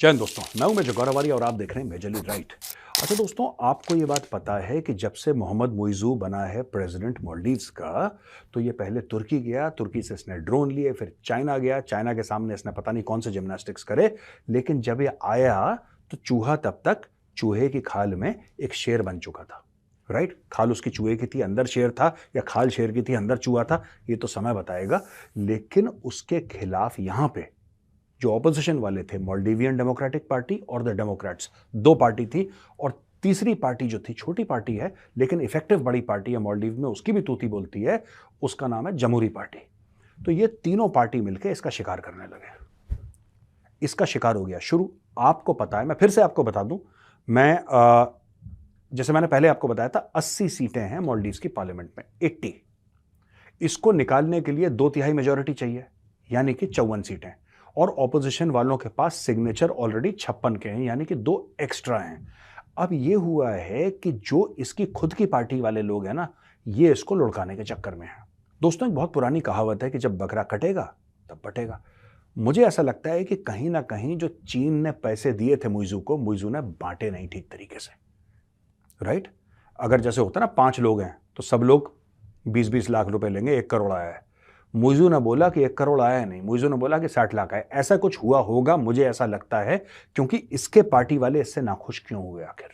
जय हिंद दोस्तों, मैं हूं मेजर गौरव आर्य और आप देख रहे हैं मेजरली राइट। अच्छा दोस्तों, आपको ये बात पता है कि जब से मोहम्मद मुइज़ू बना है प्रेसिडेंट मालदीव्स का, तो ये पहले तुर्की गया, तुर्की से इसने ड्रोन लिए, फिर चाइना गया, चाइना के सामने इसने पता नहीं कौन से जिम्नास्टिक्स करे, लेकिन जब ये आया तो चूहा तब तक चूहे की खाल में एक शेर बन चुका था। राइट, खाल उसकी चूहे की थी, अंदर शेर था, या खाल शेर की थी, अंदर चूहा था, ये तो समय बताएगा। लेकिन उसके खिलाफ यहां पे जो ऑपोजिशन वाले थे, मालदीवियन डेमोक्रेटिक पार्टी और द डेमोक्रेट्स, दो पार्टी थी, और तीसरी पार्टी जो थी, छोटी पार्टी है लेकिन इफेक्टिव बड़ी पार्टी है मालदीव में, उसकी भी तूती बोलती है, उसका नाम है जमहूरी पार्टी। तो ये तीनों पार्टी मिलकर इसका शिकार करने लगे। इसका शिकार हो गया शुरू। आपको पता है, मैं फिर से आपको बता दूं, जैसे मैंने पहले आपको बताया था, 80 सीटें हैं मालदीव्स की पार्लियामेंट में, 80। इसको निकालने के लिए 2/3 मेजोरिटी चाहिए, यानी कि 54 सीटें, और ऑपोजिशन वालों के पास सिग्नेचर ऑलरेडी 56 के हैं, यानी कि 2 एक्स्ट्रा हैं। अब ये हुआ है कि जो इसकी खुद की पार्टी वाले लोग हैं ना, ये इसको लुढ़काने के चक्कर में है। दोस्तों, एक बहुत पुरानी कहावत है कि जब बकरा कटेगा तब बटेगा। मुझे ऐसा लगता है कि कहीं ना कहीं जो चीन ने पैसे दिए थे मुइज़ू को, मुइज़ू ने बांटे नहीं ठीक तरीके से। राइट, अगर जैसे होता ना 5 लोग हैं तो सब लोग 20-20 लाख रुपए लेंगे, 1 करोड़ आया है। मुइज़ू ने बोला कि 1 करोड़ आया नहीं, मुइज़ू ने बोला कि 60 लाख आए। ऐसा कुछ हुआ होगा, मुझे ऐसा लगता है, क्योंकि इसके पार्टी वाले इससे नाखुश क्यों हुए आखिर?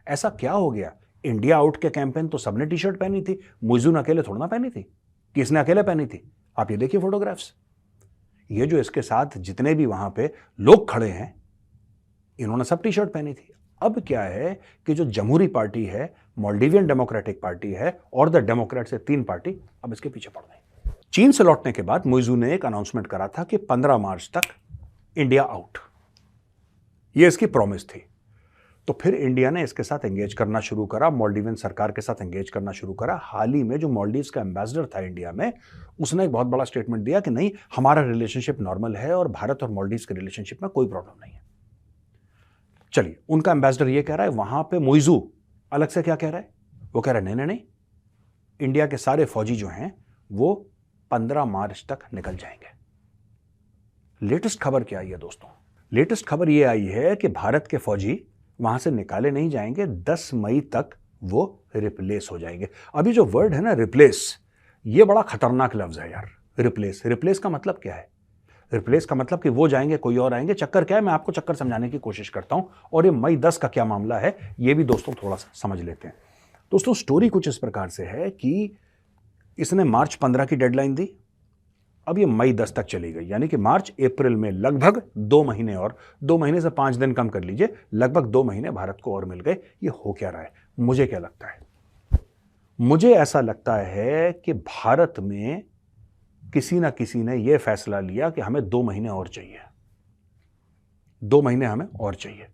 ऐसा क्या हो गया? इंडिया आउट के कैंपेन तो सबने टी शर्ट पहनी थी, मुइज़ू ने अकेले थोड़ा ना पहनी थी। किसने अकेले पहनी थी? आप ये देखिए फोटोग्राफ्स। ये जो इसके साथ जितने भी वहां पे लोग खड़े हैं, इन्होंने सब टी शर्ट पहनी थी। अब क्या है कि जो जमहूरी पार्टी है, मालदीवियन डेमोक्रेटिक पार्टी है, और द डेमोक्रेट से 3 पार्टी अब इसके पीछे पड़ गई। चीन से लौटने के बाद मुइज़ू ने एक अनाउंसमेंट करा था कि 15 मार्च तक इंडिया आउट, ये इसकी प्रॉमिस थी। तो फिर इंडिया ने इसके साथ एंगेज करना शुरू करा, मालदीवियन सरकार के साथ एंगेज करना शुरू करा। हाल ही में जो मालदीव्स का एम्बेसडर था इंडिया में, उसने एक बहुत बड़ा स्टेटमेंट दिया कि नहीं, हमारा रिलेशनशिप नॉर्मल है और भारत और मालदीव्स के रिलेशनशिप में कोई प्रॉब्लम नहीं है। चलिए, उनका एम्बेसडर ये कह रहा है, वहां पे मुइज़ू अलग से क्या कह रहा है? वो कह रहा है नहीं नहीं नहीं, इंडिया के सारे फौजी जो हैं वो 15 मार्च तक निकल जाएंगे। लेटेस्ट खबर क्या आई है दोस्तों? लेटेस्ट खबर यह आई है कि भारत के फौजी वहां से निकाले नहीं जाएंगे, 10 मई तक वो रिप्लेस हो जाएंगे। अभी जो वर्ड है ना रिप्लेस, ये बड़ा खतरनाक लफ्ज है यार। रिप्लेस, रिप्लेस का मतलब क्या है? रिप्लेस का मतलब कि वो जाएंगे, कोई और आएंगे। चक्कर क्या है, मैं आपको चक्कर समझाने की कोशिश करता हूं, और ये मई 10 का क्या मामला है ये भी दोस्तों थोड़ा सा समझ लेते हैं। दोस्तों, स्टोरी कुछ इस प्रकार से है कि इसने मार्च 15 की डेडलाइन दी, अब ये मई 10 तक चली गई, यानी कि मार्च अप्रैल में लगभग 2 महीने, और 2 महीने से 5 दिन कम कर लीजिए, लगभग 2 महीने भारत को और मिल गए। ये हो क्या रहा है? मुझे क्या लगता है? मुझे ऐसा लगता है कि भारत में किसी ना किसी ने यह फैसला लिया कि हमें 2 महीने और चाहिए, 2 महीने हमें और चाहिए,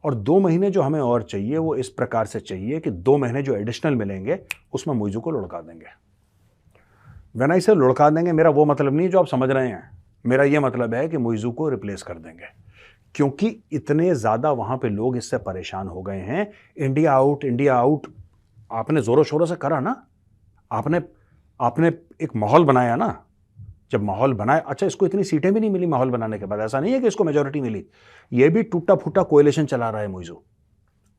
और 2 महीने जो हमें और चाहिए वो इस प्रकार से चाहिए कि 2 महीने जो एडिशनल मिलेंगे उसमें मुइज़ू को लुढ़का देंगे। वेन आई से लुढ़का देंगे, मेरा वो मतलब नहीं जो आप समझ रहे हैं। मेरा ये मतलब है कि मुइज़ू को रिप्लेस कर देंगे, क्योंकि इतने ज्यादा वहां पे लोग इससे परेशान हो गए हैं। इंडिया आउट, इंडिया आउट, आपने जोरों शोरों से करा ना, आपने आपने एक माहौल बनाया ना। जब माहौल बनाया, अच्छा, इसको इतनी सीटें भी नहीं मिली माहौल बनाने के बाद, ऐसा नहीं है कि इसको मेजोरिटी मिली, ये भी टूटा फूटा कोएलिशन चला रहा है मुइज़ू।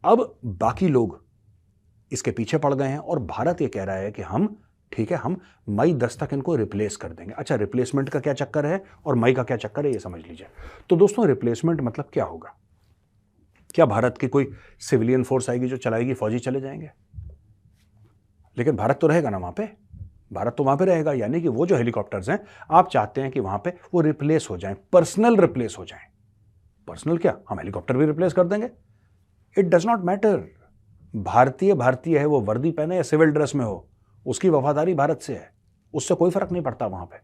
अब बाकी लोग इसके पीछे पड़ गए हैं, और भारत ये कह रहा है कि हम, ठीक है, हम मई 10 तक इनको रिप्लेस कर देंगे। अच्छा, रिप्लेसमेंट का क्या चक्कर है और मई का क्या चक्कर है, ये समझ लीजिए। तो दोस्तों, रिप्लेसमेंट मतलब क्या होगा? क्या भारत की कोई सिविलियन फोर्स आएगी जो चलाएगी, फौजी चले जाएंगे? लेकिन भारत तो रहेगा ना वहां पे, भारत तो वहां पे रहेगा, यानी कि वो जो हेलीकॉप्टर्स हैं, आप चाहते हैं कि वहां पे वो रिप्लेस हो जाएं, पर्सनल रिप्लेस हो जाएं। पर्सनल क्या, हम हेलीकॉप्टर भी रिप्लेस कर देंगे, इट डज नॉट मैटर। भारतीय भारतीय है, वो वर्दी पहने या सिविल ड्रेस में हो, उसकी वफादारी भारत से है, उससे कोई फर्क नहीं पड़ता वहां पे।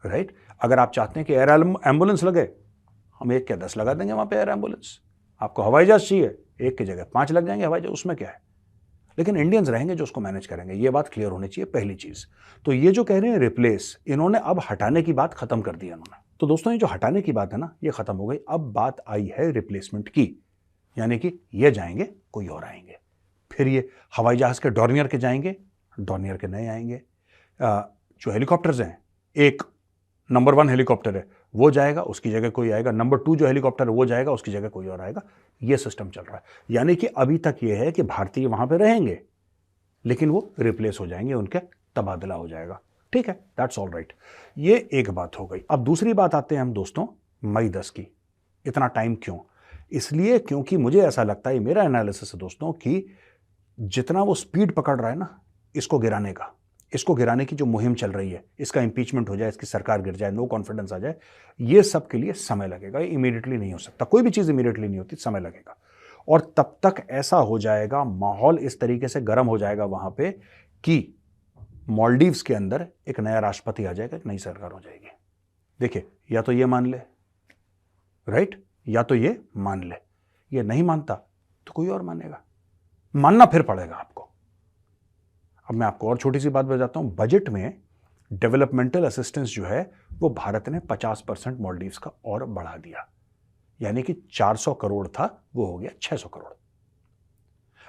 राइट, अगर आप चाहते हैं कि एयर एम्बुलेंस लगे, हम 1 क्या 10 लगा देंगे वहां पे एयर एम्बुलेंस। आपको हवाई जहाज चाहिए, 1 की जगह 5 लग जाएंगे हवाई जहाज, उसमें क्या है। लेकिन इंडियंस रहेंगे जो उसको मैनेज करेंगे, ये बात क्लियर होनी चाहिए, पहली चीज। तो ये जो कह रहे हैं रिप्लेस, इन्होंने अब हटाने की बात खत्म कर दी इन्होंने। तो दोस्तों, ये जो हटाने की बात है ना, ये खत्म हो गई। अब बात आई है रिप्लेसमेंट की, यानी कि ये जाएंगे, कोई और आएंगे। फिर ये हवाई जहाज के डॉर्नियर के जाएंगे, डॉर्नियर के नए आएंगे। जो हेलीकॉप्टर्स हैं, एक नंबर 1 हेलीकॉप्टर है, वो जाएगा, उसकी जगह कोई आएगा, नंबर 2 जो हेलीकॉप्टर है वो जाएगा, उसकी जगह कोई और आएगा। ये सिस्टम चल रहा है। यानी कि अभी तक ये है कि भारतीय वहां पे रहेंगे लेकिन वो रिप्लेस हो जाएंगे, उनके तबादला हो जाएगा। ठीक है, दैट्स ऑल राइट। ये एक बात हो गई। अब दूसरी बात आते हैं हम दोस्तों मई 10 की। इतना टाइम क्यों? इसलिए क्योंकि मुझे ऐसा लगता है, मेरा एनालिसिस है दोस्तों, कि जितना वो स्पीड पकड़ रहा है ना इसको गिराने की जो मुहिम चल रही है, इसका इंपीचमेंट हो जाए, इसकी सरकार गिर जाए, नो कॉन्फिडेंस आ जाए, ये सब के लिए समय लगेगा। इमीडिएटली नहीं हो सकता, कोई भी चीज इमीडिएटली नहीं होती, समय लगेगा। और तब तक ऐसा हो जाएगा, माहौल इस तरीके से गर्म हो जाएगा वहां पे कि मालदीव्स के अंदर एक नया राष्ट्रपति आ जाएगा, एक नई सरकार हो जाएगी। देखिए, या तो ये मान ले, राइट, या तो ये मान ले। ये नहीं मानता तो कोई और मानेगा, मानना फिर पड़ेगा आपको। अब मैं आपको और छोटी सी बात बताता हूं। बजट में डेवलपमेंटल असिस्टेंस जो है वो भारत ने 50% मालदीव्स का और बढ़ा दिया, यानी कि 400 करोड़ था वो हो गया 600 करोड़।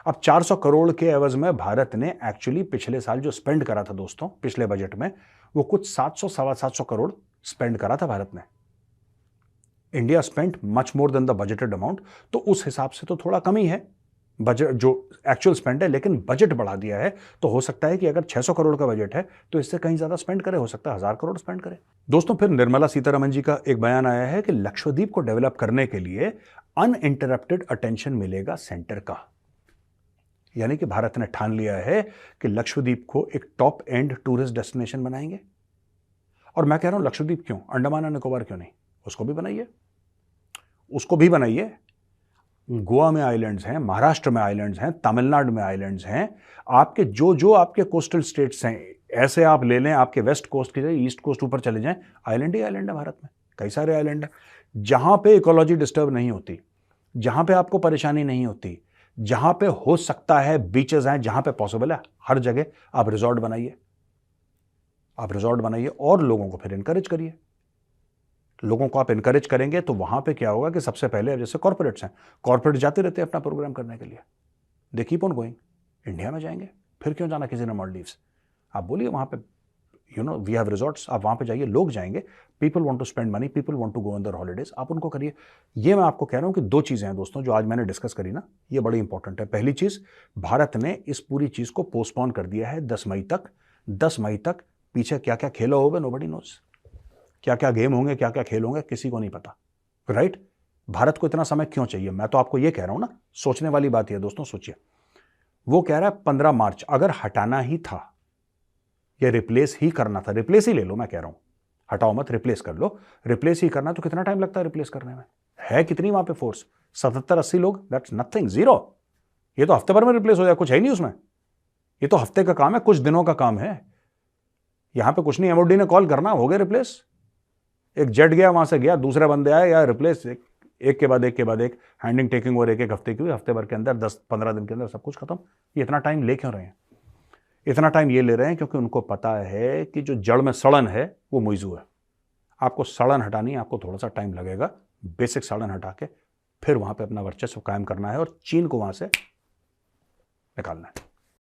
अब 400 करोड़ के एवज में भारत ने एक्चुअली पिछले साल जो स्पेंड करा था दोस्तों, पिछले बजट में, वो कुछ 700 सवा 700 करोड़ स्पेंड करा था भारत ने। India spent much more than the budgeted amount, तो उस हिसाब से तो थोड़ा कम ही है बजट जो एक्चुअल स्पेंड है, लेकिन बजट बढ़ा दिया है। तो हो सकता है कि अगर 600 करोड़ का बजट है तो इससे कहीं ज्यादा स्पेंड करे, हो सकता है 1000 करोड़ स्पेंड करे। दोस्तों, फिर निर्मला सीतारमण जी का एक बयान आया है कि लक्षद्वीप को डेवलप करने के लिए अनइंटरप्टेड अटेंशन मिलेगा सेंटर का। यानी कि भारत ने ठान लिया है कि लक्षद्वीप को एक टॉप एंड टूरिस्ट डेस्टिनेशन बनाएंगे। और मैं कह रहा हूं लक्षद्वीप क्यों, अंडमान और निकोबार क्यों नहीं? उसको भी बनाइए, उसको भी बनाइए। गोवा में आइलैंड्स हैं, महाराष्ट्र में आइलैंड्स हैं, तमिलनाडु में आइलैंड्स हैं। आपके जो आपके कोस्टल स्टेट्स हैं, ऐसे आप ले लें, आपके वेस्ट कोस्ट की ईस्ट कोस्ट ऊपर चले जाएं, आइलैंड ही आइलैंड है भारत में। कई सारे आइलैंड हैं जहां पे इकोलॉजी डिस्टर्ब नहीं होती, जहां पे आपको परेशानी नहीं होती, जहां पे हो सकता है बीचेस हैं, जहां पे पॉसिबल है, हर जगह आप रिजॉर्ट बनाइए। आप रिजॉर्ट बनाइए और लोगों को फिर इंकरेज करिए। लोगों को आप इंकरेज करेंगे तो वहां पे क्या होगा कि सबसे पहले, जैसे कॉर्पोरेट्स हैं, कॉर्पोरेट जाते रहते हैं अपना प्रोग्राम करने के लिए, they keep on going, India में जाएंगे, फिर क्यों जाना किसी ने मालदीव्स? आप बोलिए वहां पे, वी हैव रिजॉर्ट्स, आप वहां पे जाइए, लोग जाएंगे, people want to spend money, people want to go on their holidays, आप उनको करिए। ये मैं आपको कह रहा हूं कि दो चीजें हैं दोस्तों जो आज मैंने डिस्कस करी ना, ये बड़ी इंपॉर्टेंट है। पहली चीज, भारत ने इस पूरी चीज को पोस्टपोन कर दिया है 10 मई तक। 10 मई तक पीछे क्या क्या खेला होगा नोबडी नोज, क्या क्या गेम होंगे, क्या क्या खेल होंगे, किसी को नहीं पता, राइट? भारत को इतना समय क्यों चाहिए? मैं तो आपको यह कह रहा हूं ना, सोचने वाली बात यह दोस्तों, सोचिए। वो कह रहा है 15 मार्च, अगर हटाना ही था या रिप्लेस ही करना था, रिप्लेस ही ले लो, मैं कह रहा हूं, हटाओ मत, रिप्लेस कर लो। रिप्लेस ही करना तो कितना टाइम लगता है रिप्लेस करने में? है कितनी वहां पे फोर्स? 77-80 लोग, दैट्स नथिंग, जीरो। ये तो हफ्ते भर में रिप्लेस हो जाए, कुछ है नहीं उसमें। ये तो हफ्ते का काम है, कुछ दिनों का काम है। यहां पे कुछ नहीं, एमओडी ने कॉल करना, हो गया रिप्लेस। एक जेट गया, वहां से गया, दूसरे बंदे आए, या रिप्लेस, एक के बाद एक हैंडिंग टेकिंग, और एक हफ्ते की हुई, हफ्ते भर के अंदर 10-15 दिन के अंदर सब कुछ खत्म। ये इतना टाइम ले क्यों रहे हैं? इतना टाइम ये ले रहे हैं क्योंकि उनको पता है कि जो जड़ में सड़न है वो मुइजू है। आपको सड़न हटानी है, आपको थोड़ा सा टाइम लगेगा, बेसिक सड़न हटा के फिर वहां पे अपना वर्चस्व कायम करना है और चीन को वहां से निकालना है।